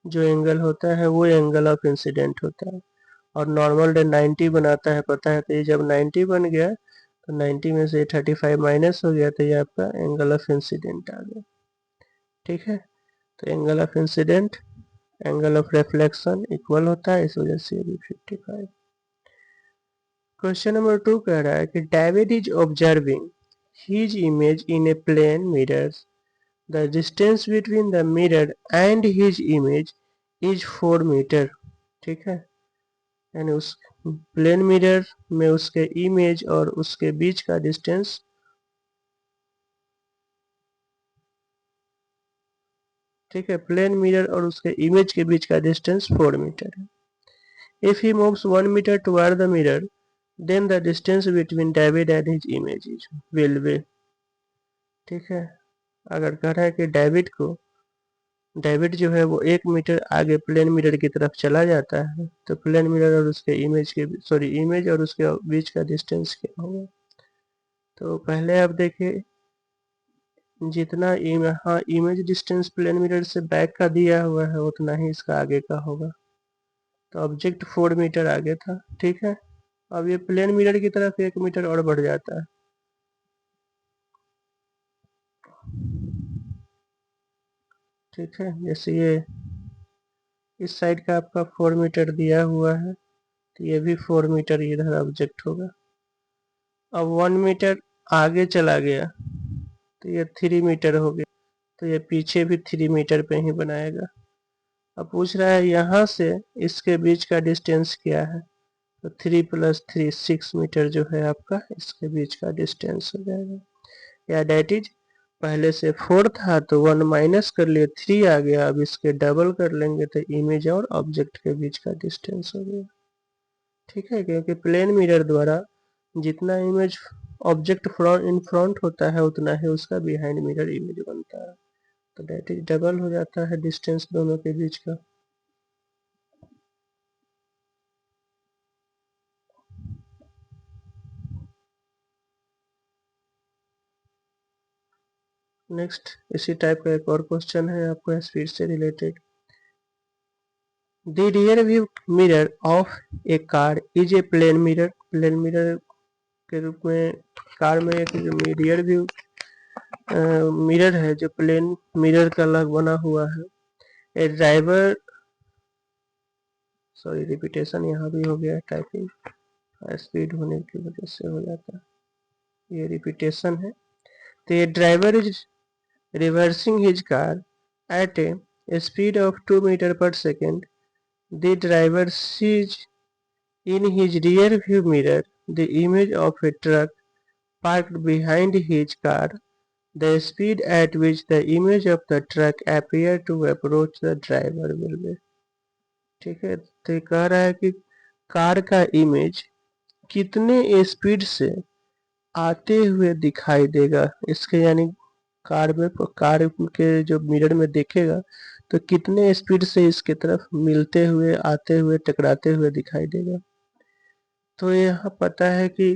जो एंगल होता है वो एंगल ऑफ इंसिडेंट होता है, और नॉर्मल रे 90 बनाता है, पता है। तो ये जब 90 बन गया तो 90 में से 35 माइनस हो गया, तो ये आपका एंगल ऑफ इंसिडेंट आ गया, ठीक है। तो angle of incident angle of reflection equal होता है, इस वजह से ये भी 55। क्वेश्चन नंबर 2 कह रहा है कि David is observing his image in a plane mirror, the distance between the mirror and his image is 4 metre, ठीक है। यानी उस प्लेन मिरर में उसके इमेज और उसके बीच का डिस्टेंस, ठीक है, प्लेन मिरर और उसके इमेज के बीच का डिस्टेंस 4 मीटर है। If he moves 1 metre toward the mirror then the distance between David and his image is will be, ठीक है। अगर कह रहा है कि डेविड जो है वो 1 मीटर आगे प्लेन मिरर की तरफ चला जाता है, तो प्लेन मिरर और उसके इमेज और उसके बीच का डिस्टेंस क्या होगा। तो पहले आप देखिए जितना हाँ इमेज डिस्टेंस प्लेन मिरर से बैक का दिया हुआ है उतना ही इसका आगे का होगा। तो ऑब्जेक्ट 4 मीटर आगे था, ठीक है। अब ये प्लेन मिरर की तरफ 1 मीटर और बढ़ जाता है, ठीक है। जैसे ये इस साइड का आपका 4 मीटर दिया हुआ है, तो ये भी 4 मीटर इधर ऑब्जेक्ट होगा। अब 1 मीटर आगे चला गया तो ये 3 मीटर हो गया, तो ये पीछे भी 3 मीटर पे ही बनाएगा। अब पूछ रहा है यहाँ से इसके बीच का डिस्टेंस क्या है, तो 3 + 3 6 मीटर जो है आपका इसके बीच का डिस्टेंस हो जाएगा। या डेट इज पहले से 4 था तो 1 माइनस कर लिए 3 आ गया, अब इसके डबल कर लेंगे तो इमेज और ऑब्जेक्ट के बीच का डिस्टेंस हो गया, ठीक है। क्योंकि प्लेन मिरर द्वारा जितना इमेज ऑब्जेक्ट इन फ्रंट होता है उतना ही उसका बिहाइंड मिरर इमेज बनता है, तो डेट इज डबल हो जाता है डिस्टेंस दोनों के बीच का। नेक्स्ट इसी टाइप का एक और क्वेश्चन है आपको स्पीड से related. The rear view mirror of a car is a plane mirror. Plane mirror के रूप में कार में एक जो रियर व्यू मिरर है जो प्लेन मिरर का अलग बना हुआ है। ए ड्राइवर, सॉरी रिपीटेशन यहाँ भी हो गया, टाइपिंग स्पीड होने की वजह से हो जाता है, ये रिपीटेशन है। तो ये driver is reversing his car at a speed of 2 meter per second. The driver sees in his rear view mirror the image of a truck parked behind his car. The speed at which the image of the truck appear to approach the driver will be, ठीक है। तो कह रहा है कि car का image कितने speed से आते हुए दिखाई देगा इसके, यानी कार के जो मिरर में देखेगा तो कितने स्पीड से इसके तरफ मिलते हुए आते हुए टकराते हुए दिखाई देगा। तो यहाँ पता है कि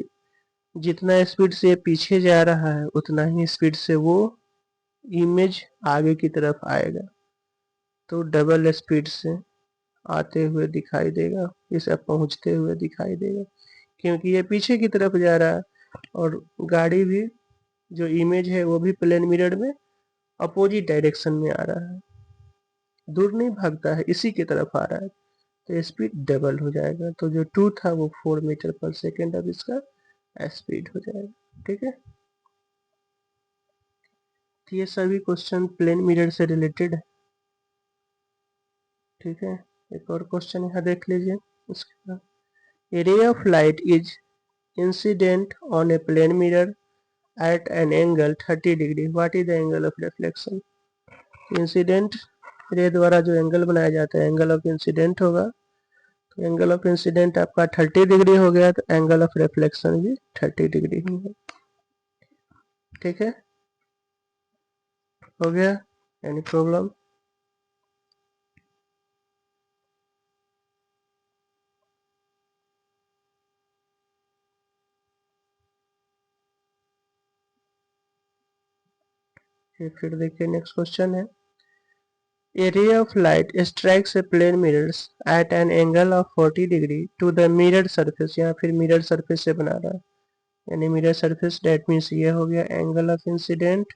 जितना स्पीड से ये पीछे जा रहा है उतना ही स्पीड से वो इमेज आगे की तरफ आएगा, तो डबल स्पीड से आते हुए दिखाई देगा, इसे पहुंचते हुए दिखाई देगा, क्योंकि ये पीछे की तरफ जा रहा है और गाड़ी भी जो इमेज है वो भी प्लेन मिरर में अपोजिट डायरेक्शन में आ रहा है, दूर नहीं भागता है, इसी की तरफ आ रहा है, तो स्पीड डबल हो जाएगा। तो जो 2 था वो 4 मीटर पर सेकेंड अब इसका स्पीड हो जाएगा, ठीक है। तो ये सभी क्वेश्चन प्लेन मिरर से रिलेटेड है, ठीक है। एक और क्वेश्चन यहाँ देख लीजिए। उसके बाद a ray of light is incident on a plane mirror at an angle 30 degree, what is the angle of reflection. Incident ray द्वारा जो एंगल बनाया जाता है एंगल ऑफ इंसिडेंट होगा, तो एंगल ऑफ इंसिडेंट आपका 30 डिग्री हो गया, तो एंगल ऑफ रिफ्लेक्शन भी 30 डिग्री होगा, ठीक है। हो गया, एनी प्रॉब्लम। फिर देखिए नेक्स्ट क्वेश्चन है। A ray of light strikes a plane mirrors at an angle of 40 degree to the mirror surface, यहाँ फिर मिरर सरफेस से बना रहा है, यानी मिरर सरफेस, डेट मीन्स ये हो गया एंगल ऑफ इंसिडेंट,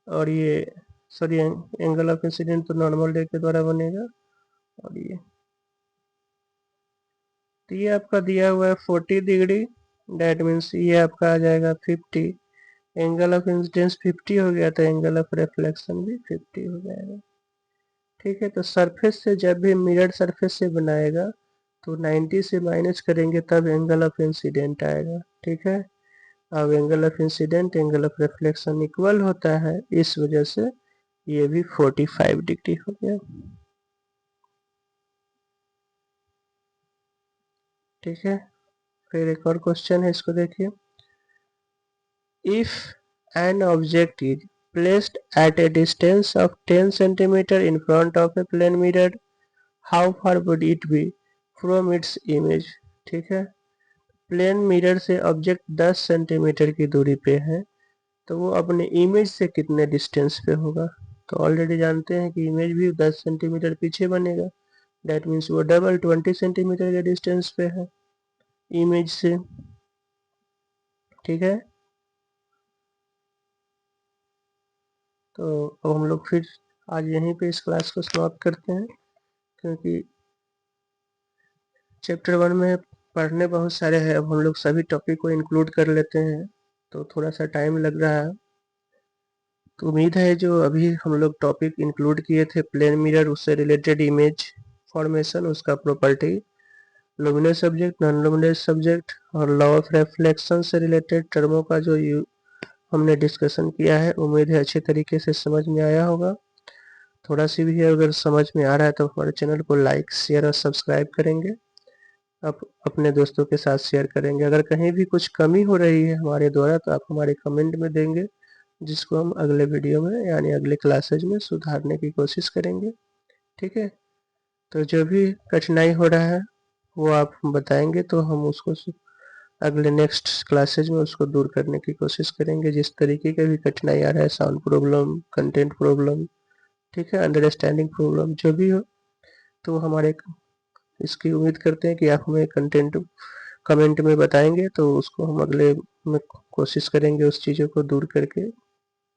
और ये सॉरी एंगल ऑफ इंसिडेंट तो नॉर्मल रे के द्वारा बनेगा, और ये तो ये आपका दिया हुआ है 40 डिग्री, डेट मीन्स ये आपका आ जाएगा 50, एंगल ऑफ इंसिडेंस 50 हो गया तो एंगल ऑफ रिफ्लेक्शन भी 50 हो जाएगा, ठीक है। तो सरफेस से जब भी मिरर सरफेस से बनाएगा तो 90 से माइनस करेंगे तब एंगल ऑफ इंसिडेंट आएगा, ठीक है। अब angle of incident angle of reflection equal होता है, इस वजह से ये भी 45 डिग्री हो गया, ठीक है। फिर एक और क्वेश्चन है, इसको देखिए। If an object is placed at a distance of 10 centimeter in front of a plane mirror, how far would it be from its image, ठीक है। प्लेन मिरर से ऑब्जेक्ट 10 सेंटीमीटर की दूरी पे है, तो वो अपने इमेज से कितने डिस्टेंस पे होगा। तो ऑलरेडी जानते हैं कि इमेज भी 10 सेंटीमीटर पीछे बनेगा, डेट मीन्स वो डबल 20 सेंटीमीटर के डिस्टेंस पे है इमेज से। ठीक है, तो अब हम लोग फिर आज यहीं पे इस क्लास को समाप्त करते हैं, क्योंकि चैप्टर 1 में पढ़ने बहुत सारे हैं। अब हम लोग सभी टॉपिक को इंक्लूड कर लेते हैं, तो थोड़ा सा टाइम लग रहा है। तो उम्मीद है जो अभी हम लोग टॉपिक इंक्लूड किए थे, प्लेन मिरर, उससे रिलेटेड इमेज फॉर्मेशन, उसका property, luminous subject, non luminous subject और लॉ ऑफ रिफ्लेक्शन से रिलेटेड टर्मों का जो हमने डिस्कशन किया है, उम्मीद है अच्छे तरीके से समझ में आया होगा। थोड़ा सी भी अगर समझ में आ रहा है तो हमारे चैनल को लाइक, शेयर और सब्सक्राइब करेंगे, आप अपने दोस्तों के साथ शेयर करेंगे। अगर कहीं भी कुछ कमी हो रही है हमारे द्वारा तो आप हमारे कमेंट में देंगे, जिसको हम अगले वीडियो में यानी अगले क्लासेज में सुधारने की कोशिश करेंगे। ठीक है, तो जो भी कठिनाई हो रहा है वो आप बताएंगे तो हम उसको अगले नेक्स्ट क्लासेज में उसको दूर करने की कोशिश करेंगे। जिस तरीके का भी कठिनाई आ रहा है, साउंड प्रॉब्लम, कंटेंट प्रॉब्लम, ठीक है, अंडरस्टैंडिंग प्रॉब्लम, जो भी हो, तो हमारे इसकी उम्मीद करते हैं कि आप हमें कंटेंट कमेंट में बताएंगे, तो उसको हम अगले में कोशिश करेंगे उस चीज़ों को दूर करके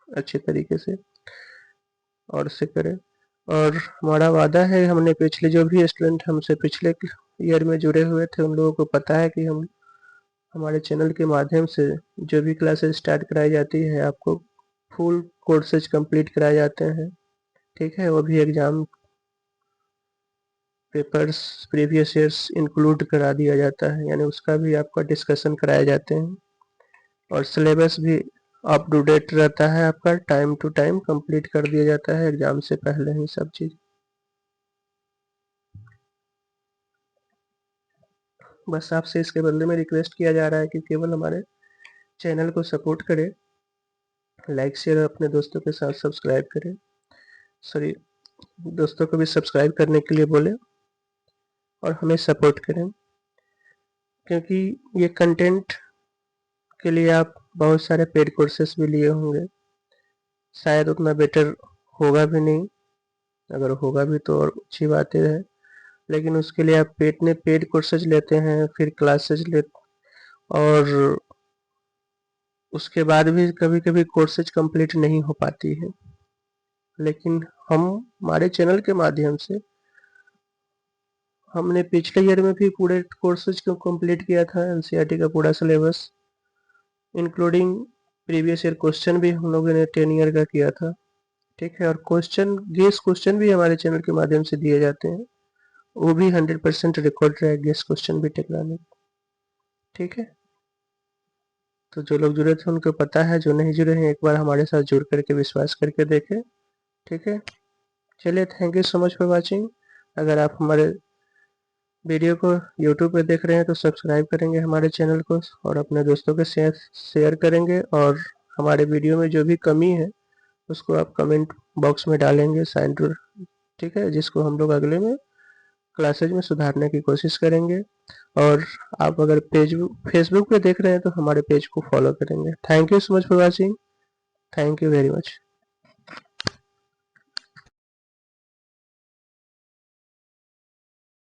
अच्छे तरीके से और से करें। और हमारा वादा है, हमने पिछले जो भी स्टूडेंट हमसे पिछले ईयर में जुड़े हुए थे उन लोगों को पता है कि हम हमारे चैनल के माध्यम से जो भी क्लासेस स्टार्ट कराई जाती है आपको फुल कोर्सेज कंप्लीट कराए जाते हैं। ठीक है, वो भी exam papers previous years include करा दिया जाता है, यानी उसका भी आपका डिस्कशन कराए जाते हैं और सिलेबस भी अप टू डेट रहता है, आपका टाइम टू टाइम कंप्लीट कर दिया जाता है एग्ज़ाम से पहले ही सब चीज़। बस आपसे इसके बदले में रिक्वेस्ट किया जा रहा है कि केवल हमारे चैनल को सपोर्ट करें, लाइक शेयर अपने दोस्तों के साथ सब्सक्राइब करें, सॉरी, दोस्तों को भी सब्सक्राइब करने के लिए बोलें और हमें सपोर्ट करें, क्योंकि ये कंटेंट के लिए आप बहुत सारे पेड कोर्सेस भी लिए होंगे, शायद उतना बेटर होगा भी नहीं, अगर होगा भी तो और अच्छी बात है, लेकिन उसके लिए आप पेड कोर्सेज लेते हैं, फिर क्लासेज ले, और उसके बाद भी कभी कभी कोर्सेज कंप्लीट नहीं हो पाती है। लेकिन हम हमारे चैनल के माध्यम से हमने पिछले ईयर में भी पूरे कोर्सेज को कंप्लीट किया था, एनसीईआरटी का पूरा syllabus including previous year question भी हम लोगों ने 10 ईयर का किया था। ठीक है, और गेस क्वेश्चन भी हमारे चैनल के माध्यम से दिए जाते हैं, वो भी 100% रिकॉर्ड रहे गेस क्वेश्चन भी टेक्निक। ठीक है, तो जो लोग जुड़े थे उनको पता है, जो नहीं जुड़े हैं एक बार हमारे साथ जुड़ करके विश्वास करके देखें। ठीक है, चलिए, thank you so much for watching. अगर आप हमारे वीडियो को यूट्यूब पे देख रहे हैं तो सब्सक्राइब करेंगे हमारे चैनल को और अपने दोस्तों के शेयर करेंगे, और हमारे वीडियो में जो भी कमी है उसको आप कमेंट बॉक्स में डालेंगे साइन टू, ठीक है, जिसको हम लोग अगले में क्लासेज में सुधारने की कोशिश करेंगे। और आप अगर फेसबुक पे देख रहे हैं तो हमारे पेज को फॉलो करेंगे। Thank you so much for watching, thank you very much.